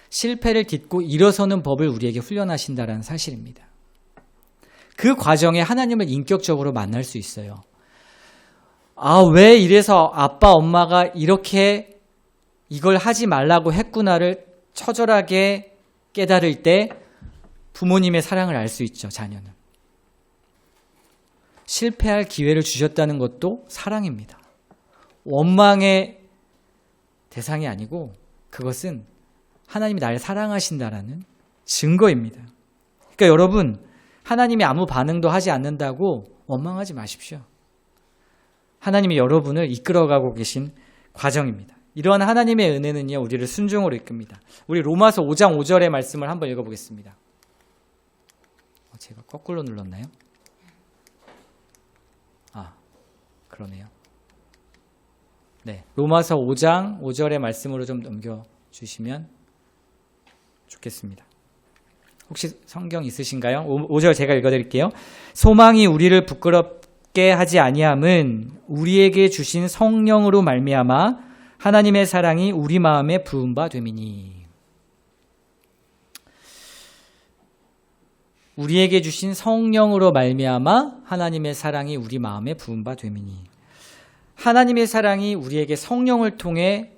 실패를 딛고 일어서는 법을 우리에게 훈련하신다는 사실입니다. 그 과정에 하나님을 인격적으로 만날 수 있어요. 아, 왜 이래서 아빠, 엄마가 이렇게 이걸 하지 말라고 했구나를 처절하게 깨달을 때 부모님의 사랑을 알 수 있죠, 자녀는. 실패할 기회를 주셨다는 것도 사랑입니다. 원망의 대상이 아니고 그것은 하나님이 나를 사랑하신다라는 증거입니다. 그러니까 여러분, 하나님이 아무 반응도 하지 않는다고 원망하지 마십시오. 하나님이 여러분을 이끌어가고 계신 과정입니다. 이러한 하나님의 은혜는요, 우리를 순종으로 이끕니다. 우리 로마서 5장 5절의 말씀을 한번 읽어보겠습니다. 제가 거꾸로 눌렀나요? 그러네요. 네, 로마서 5장 5절의 말씀으로 좀 넘겨주시면 좋겠습니다. 혹시 성경 있으신가요? 5절 제가 읽어드릴게요. 소망이 우리를 부끄럽게 하지 아니함은 우리에게 주신 성령으로 말미암아 하나님의 사랑이 우리 마음에 부은 바 됨이니. 우리에게 주신 성령으로 말미암아 하나님의 사랑이 우리 마음에 부은 바 됨이니. 하나님의 사랑이 우리에게 성령을 통해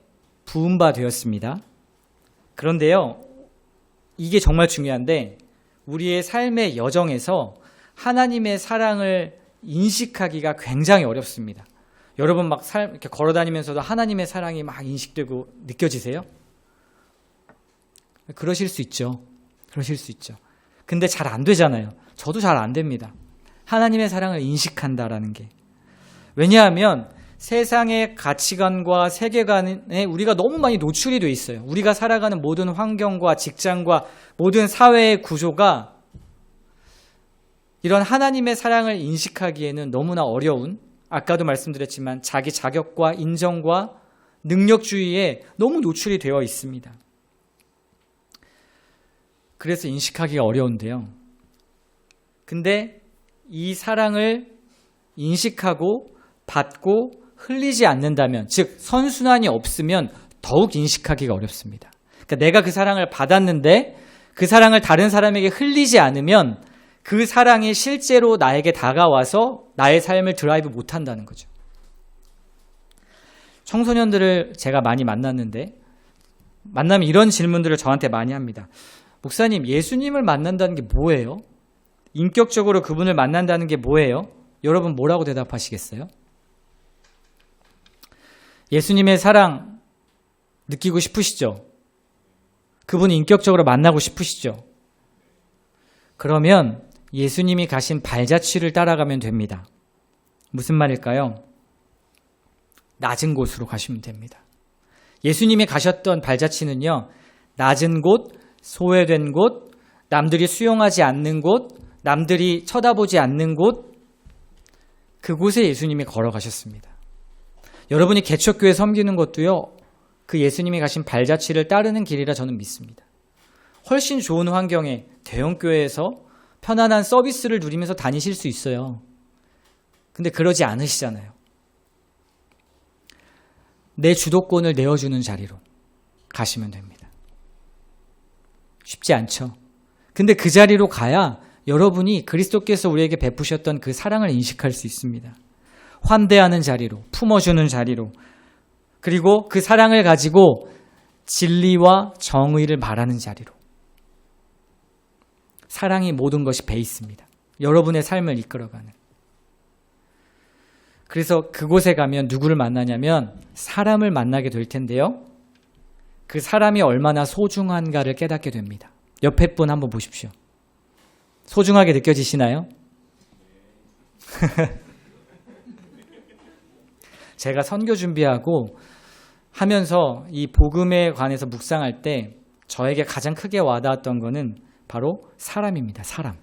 부은 바 되었습니다. 그런데요, 이게 정말 중요한데 우리의 삶의 여정에서 하나님의 사랑을 인식하기가 굉장히 어렵습니다. 여러분 막 이렇게 걸어다니면서도 하나님의 사랑이 막 인식되고 느껴지세요? 그러실 수 있죠. 그러실 수 있죠. 근데 잘 안 되잖아요. 저도 잘 안 됩니다. 하나님의 사랑을 인식한다라는 게. 왜냐하면 세상의 가치관과 세계관에 우리가 너무 많이 노출이 돼 있어요. 우리가 살아가는 모든 환경과 직장과 모든 사회의 구조가 이런 하나님의 사랑을 인식하기에는 너무나 어려운, 아까도 말씀드렸지만 자기 자격과 인정과 능력주의에 너무 노출이 되어 있습니다. 그래서 인식하기가 어려운데요. 근데 이 사랑을 인식하고 받고 흘리지 않는다면, 즉 선순환이 없으면 더욱 인식하기가 어렵습니다. 그러니까 내가 그 사랑을 받았는데 그 사랑을 다른 사람에게 흘리지 않으면 그 사랑이 실제로 나에게 다가와서 나의 삶을 드라이브 못한다는 거죠. 청소년들을 제가 많이 만났는데 만나면 이런 질문들을 저한테 많이 합니다. 목사님, 예수님을 만난다는 게 뭐예요? 인격적으로 그분을 만난다는 게 뭐예요? 여러분 뭐라고 대답하시겠어요? 예수님의 사랑 느끼고 싶으시죠? 그분 인격적으로 만나고 싶으시죠? 그러면 예수님이 가신 발자취를 따라가면 됩니다. 무슨 말일까요? 낮은 곳으로 가시면 됩니다. 예수님이 가셨던 발자취는요, 낮은 곳, 소외된 곳, 남들이 수용하지 않는 곳, 남들이 쳐다보지 않는 곳, 그곳에 예수님이 걸어가셨습니다. 여러분이 개척교회 섬기는 것도요, 그 예수님이 가신 발자취를 따르는 길이라 저는 믿습니다. 훨씬 좋은 환경에 대형교회에서 편안한 서비스를 누리면서 다니실 수 있어요. 근데 그러지 않으시잖아요. 내 주도권을 내어주는 자리로 가시면 됩니다. 쉽지 않죠. 근데 그 자리로 가야 여러분이 그리스도께서 우리에게 베푸셨던 그 사랑을 인식할 수 있습니다. 환대하는 자리로, 품어주는 자리로, 그리고 그 사랑을 가지고 진리와 정의를 말하는 자리로. 사랑이 모든 것이 베이스입니다. 여러분의 삶을 이끌어가는. 그래서 그곳에 가면 누구를 만나냐면 사람을 만나게 될 텐데요. 그 사람이 얼마나 소중한가를 깨닫게 됩니다. 옆에 분 한번 보십시오. 소중하게 느껴지시나요? 제가 선교 준비하고 하면서 이 복음에 관해서 묵상할 때 저에게 가장 크게 와닿았던 거는 바로 사람입니다. 사람.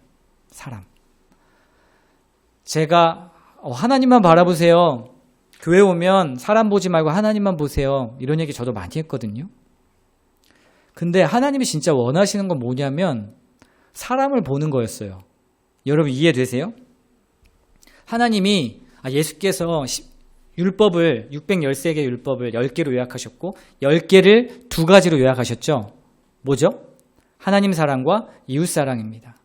제가 하나님만 바라보세요. 교회 오면 사람 보지 말고 하나님만 보세요. 이런 얘기 저도 많이 했거든요. 근데 하나님이 진짜 원하시는 건 뭐냐면 사람을 보는 거였어요. 여러분 이해되세요? 하나님이 예수께서 율법을 613개 율법을 10개로 요약하셨고 10개를 2가지로 요약하셨죠. 뭐죠? 하나님 사랑과 이웃 사랑입니다.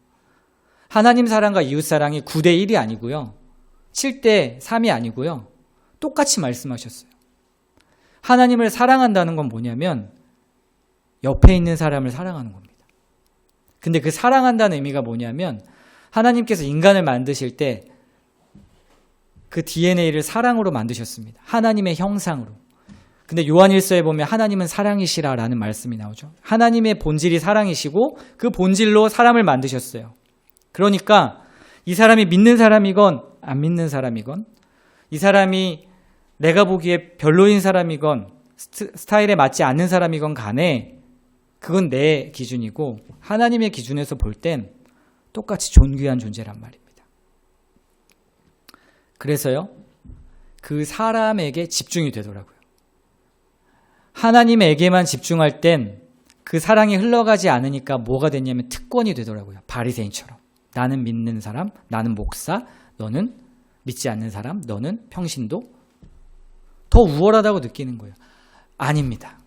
하나님 사랑과 이웃 사랑이 9대 1이 아니고요. 7대 3이 아니고요. 똑같이 말씀하셨어요. 하나님을 사랑한다는 건 뭐냐면 옆에 있는 사람을 사랑하는 겁니다. 근데 그 사랑한다는 의미가 뭐냐면 하나님께서 인간을 만드실 때 그 DNA를 사랑으로 만드셨습니다. 하나님의 형상으로. 근데 요한일서에 보면 하나님은 사랑이시라라는 말씀이 나오죠. 하나님의 본질이 사랑이시고 그 본질로 사람을 만드셨어요. 그러니까 이 사람이 믿는 사람이건 안 믿는 사람이건 이 사람이 내가 보기에 별로인 사람이건 스타일에 맞지 않는 사람이건 간에 그건 내 기준이고 하나님의 기준에서 볼 땐 똑같이 존귀한 존재란 말입니다. 그래서요, 그 사람에게 집중이 되더라고요. 하나님에게만 집중할 땐 그 사랑이 흘러가지 않으니까 뭐가 됐냐면 특권이 되더라고요. 바리새인처럼. 나는 믿는 사람, 나는 목사, 너는 믿지 않는 사람, 너는 평신도. 더 우월하다고 느끼는 거예요. 아닙니다.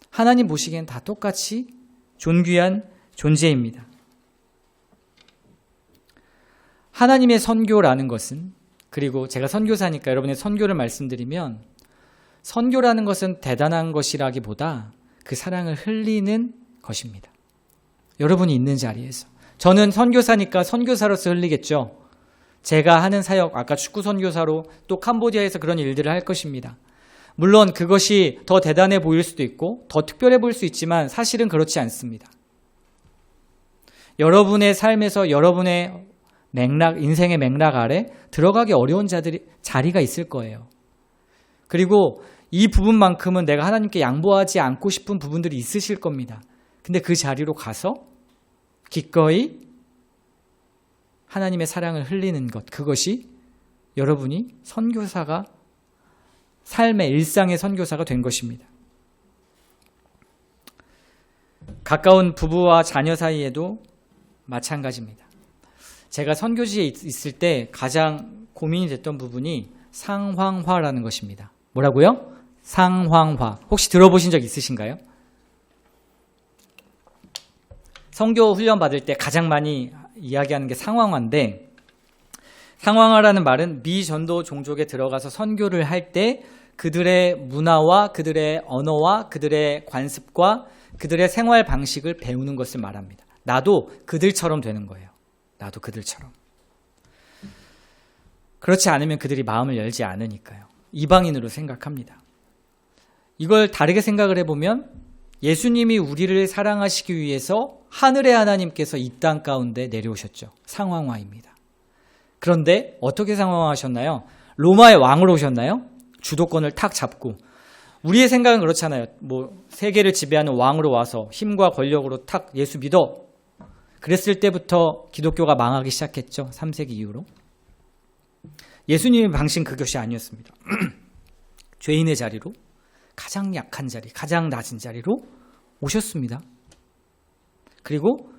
하나님 보시기엔 다 똑같이 존귀한 존재입니다. 하나님의 선교라는 것은, 그리고 제가 선교사니까 여러분의 선교를 말씀드리면 선교라는 것은 대단한 것이라기보다 그 사랑을 흘리는 것입니다. 여러분이 있는 자리에서. 저는 선교사니까 선교사로서 흘리겠죠. 제가 하는 사역, 아까 축구 선교사로 또 캄보디아에서 그런 일들을 할 것입니다. 물론 그것이 더 대단해 보일 수도 있고 더 특별해 보일 수 있지만 사실은 그렇지 않습니다. 여러분의 삶에서 여러분의 맥락, 인생의 맥락 아래 들어가기 어려운 자리가 있을 거예요. 그리고 이 부분만큼은 내가 하나님께 양보하지 않고 싶은 부분들이 있으실 겁니다. 근데 그 자리로 가서 기꺼이 하나님의 사랑을 흘리는 것, 그것이 여러분이 선교사가, 삶의 일상의 선교사가 된 것입니다. 가까운 부부와 자녀 사이에도 마찬가지입니다. 제가 선교지에 있을 때 가장 고민이 됐던 부분이 상황화라는 것입니다. 뭐라고요? 상황화. 혹시 들어보신 적 있으신가요? 선교 훈련 받을 때 가장 많이 이야기하는 게 상황화인데, 상황화라는 말은 미 전도 종족에 들어가서 선교를 할 때 그들의 문화와 그들의 언어와 그들의 관습과 그들의 생활 방식을 배우는 것을 말합니다. 나도 그들처럼 되는 거예요. 나도 그들처럼. 그렇지 않으면 그들이 마음을 열지 않으니까요. 이방인으로 생각합니다. 이걸 다르게 생각을 해보면 예수님이 우리를 사랑하시기 위해서 하늘의 하나님께서 이 땅 가운데 내려오셨죠. 상황화입니다. 그런데 어떻게 상황화하셨나요? 로마의 왕으로 오셨나요? 주도권을 탁 잡고. 우리의 생각은 그렇잖아요. 세계를 지배하는 왕으로 와서 힘과 권력으로 탁 예수 믿어. 그랬을 때부터 기독교가 망하기 시작했죠. 3세기 이후로. 예수님의 방식은 그것이 아니었습니다. 죄인의 자리로, 가장 약한 자리, 가장 낮은 자리로 오셨습니다. 그리고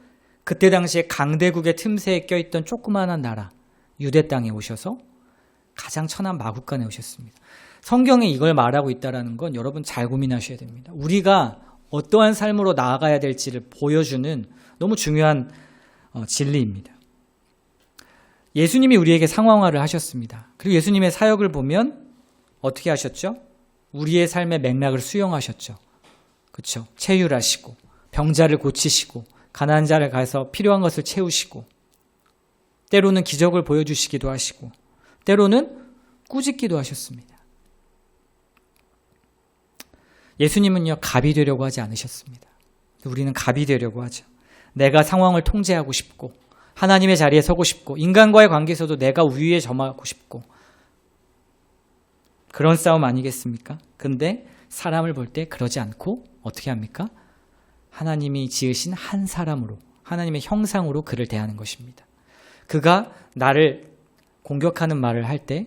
그때 당시에 강대국의 틈새에 껴있던 조그마한 나라, 유대 땅에 오셔서 가장 천한 마국간에 오셨습니다. 성경에 이걸 말하고 있다는 건 여러분 잘 고민하셔야 됩니다. 우리가 어떠한 삶으로 나아가야 될지를 보여주는 너무 중요한 진리입니다. 예수님이 우리에게 상황화를 하셨습니다. 그리고 예수님의 사역을 보면 어떻게 하셨죠? 우리의 삶의 맥락을 수용하셨죠. 그렇죠? 체휼하시고 병자를 고치시고 가난한 자를 가서 필요한 것을 채우시고 때로는 기적을 보여주시기도 하시고 때로는 꾸짖기도 하셨습니다. 예수님은요, 갑이 되려고 하지 않으셨습니다. 우리는 갑이 되려고 하죠. 내가 상황을 통제하고 싶고 하나님의 자리에 서고 싶고 인간과의 관계에서도 내가 우위에 점하고 싶고 그런 싸움 아니겠습니까? 근데 사람을 볼 때 그러지 않고 어떻게 합니까? 하나님이 지으신 한 사람으로, 하나님의 형상으로 그를 대하는 것입니다. 그가 나를 공격하는 말을 할 때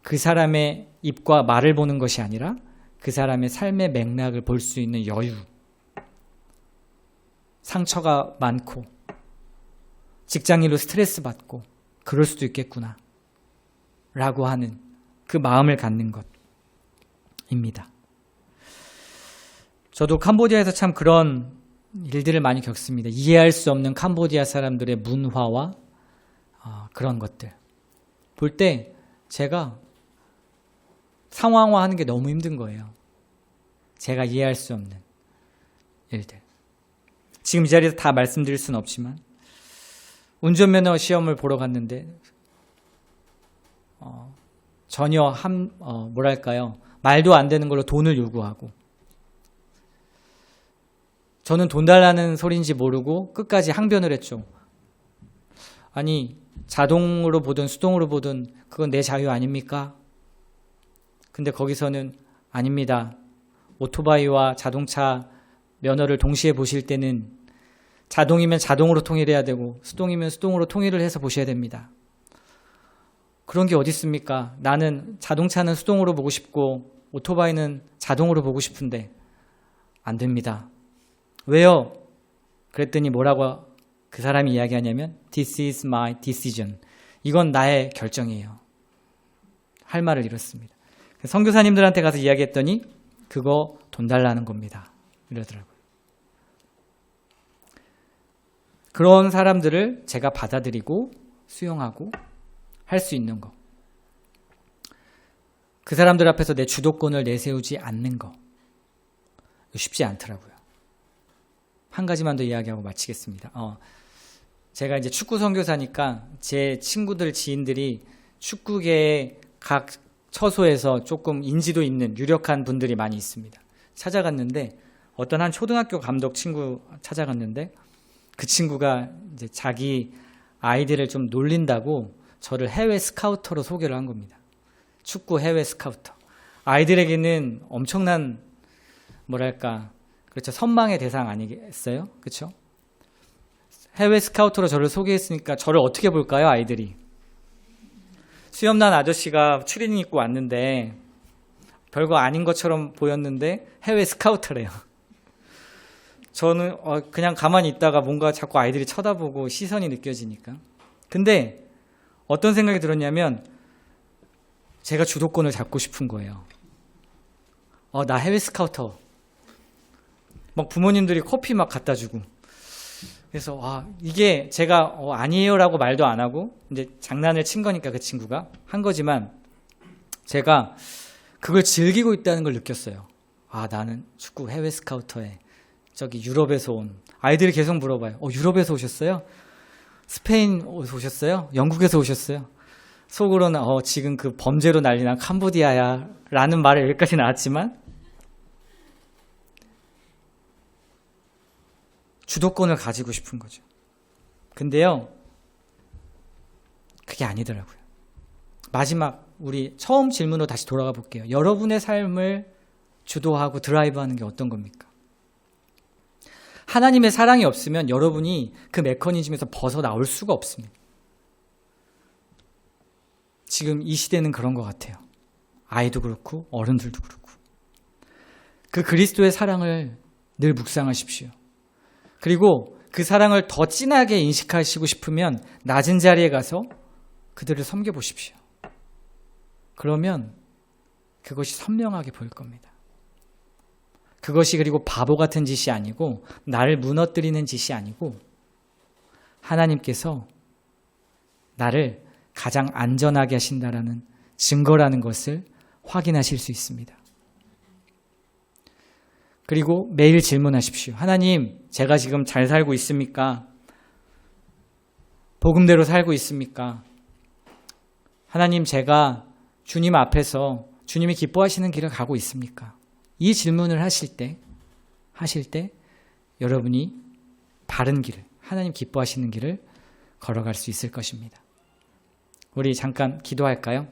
그 사람의 입과 말을 보는 것이 아니라 그 사람의 삶의 맥락을 볼 수 있는 여유, 상처가 많고 직장인으로 스트레스 받고 그럴 수도 있겠구나 라고 하는 그 마음을 갖는 것입니다. 저도 캄보디아에서 참 그런 일들을 많이 겪습니다. 이해할 수 없는 캄보디아 사람들의 문화와 그런 것들 볼 때 제가 상황화하는 게 너무 힘든 거예요. 제가 이해할 수 없는 일들. 지금 이 자리에서 다 말씀드릴 수는 없지만 운전면허 시험을 보러 갔는데 전혀 뭐랄까요, 말도 안 되는 걸로 돈을 요구하고, 저는 돈 달라는 소리인지 모르고 끝까지 항변을 했죠. 아니, 자동으로 보든 수동으로 보든 그건 내 자유 아닙니까? 근데 거기서는 아닙니다. 오토바이와 자동차 면허를 동시에 보실 때는 자동이면 자동으로 통일해야 되고 수동이면 수동으로 통일을 해서 보셔야 됩니다. 그런 게 어디 있습니까? 나는 자동차는 수동으로 보고 싶고 오토바이는 자동으로 보고 싶은데 안 됩니다. 왜요? 그랬더니 뭐라고 그 사람이 이야기하냐면 This is my decision. 이건 나의 결정이에요. 할 말을 잃었습니다. 선교사님들한테 가서 이야기했더니 그거 돈 달라는 겁니다. 이러더라고요. 그런 사람들을 제가 받아들이고 수용하고 할 수 있는 거. 그 사람들 앞에서 내 주도권을 내세우지 않는 거. 쉽지 않더라고요. 한 가지만 더 이야기하고 마치겠습니다. 제가 이제 축구 선교사니까 제 친구들, 지인들이 축구계의 각 처소에서 조금 인지도 있는 유력한 분들이 많이 있습니다. 찾아갔는데 어떤 한 초등학교 감독 친구 찾아갔는데 그 친구가 이제 자기 아이들을 좀 놀린다고 저를 해외 스카우터로 소개를 한 겁니다. 축구 해외 스카우터. 아이들에게는 엄청난 뭐랄까, 그렇죠, 선망의 대상 아니겠어요? 그렇죠? 해외 스카우터로 저를 소개했으니까 저를 어떻게 볼까요, 아이들이? 수염난 아저씨가 추리닝 입고 왔는데 별거 아닌 것처럼 보였는데 해외 스카우터래요. 저는 그냥 가만히 있다가 뭔가 자꾸 아이들이 쳐다보고 시선이 느껴지니까. 근데 어떤 생각이 들었냐면 제가 주도권을 잡고 싶은 거예요. 나 해외 스카우터. 막 부모님들이 커피 막 갖다 주고. 그래서 이게 제가 아니에요라고 말도 안 하고 이제 장난을 친 거니까 그 친구가 한 거지만 제가 그걸 즐기고 있다는 걸 느꼈어요. 나는 축구 해외 스카우터에 저기 유럽에서 온 아이들이 계속 물어봐요. 유럽에서 오셨어요? 스페인에서 오셨어요? 영국에서 오셨어요? 속으로는 지금 그 범죄로 난리난 캄보디아야 라는 말이 여기까지 나왔지만 주도권을 가지고 싶은 거죠. 근데요, 그게 아니더라고요. 마지막 우리 처음 질문으로 다시 돌아가 볼게요. 여러분의 삶을 주도하고 드라이브하는 게 어떤 겁니까? 하나님의 사랑이 없으면 여러분이 그 메커니즘에서 벗어나올 수가 없습니다. 지금 이 시대는 그런 것 같아요. 아이도 그렇고 어른들도 그렇고. 그 그리스도의 사랑을 늘 묵상하십시오. 그리고 그 사랑을 더 진하게 인식하시고 싶으면 낮은 자리에 가서 그들을 섬겨보십시오. 그러면 그것이 선명하게 보일 겁니다. 그것이 그리고 바보 같은 짓이 아니고 나를 무너뜨리는 짓이 아니고 하나님께서 나를 가장 안전하게 하신다라는 증거라는 것을 확인하실 수 있습니다. 그리고 매일 질문하십시오. 하나님, 제가 지금 잘 살고 있습니까? 복음대로 살고 있습니까? 하나님, 제가 주님 앞에서 주님이 기뻐하시는 길을 가고 있습니까? 이 질문을 하실 때 여러분이 바른 길을, 하나님 기뻐하시는 길을 걸어갈 수 있을 것입니다. 우리 잠깐 기도할까요?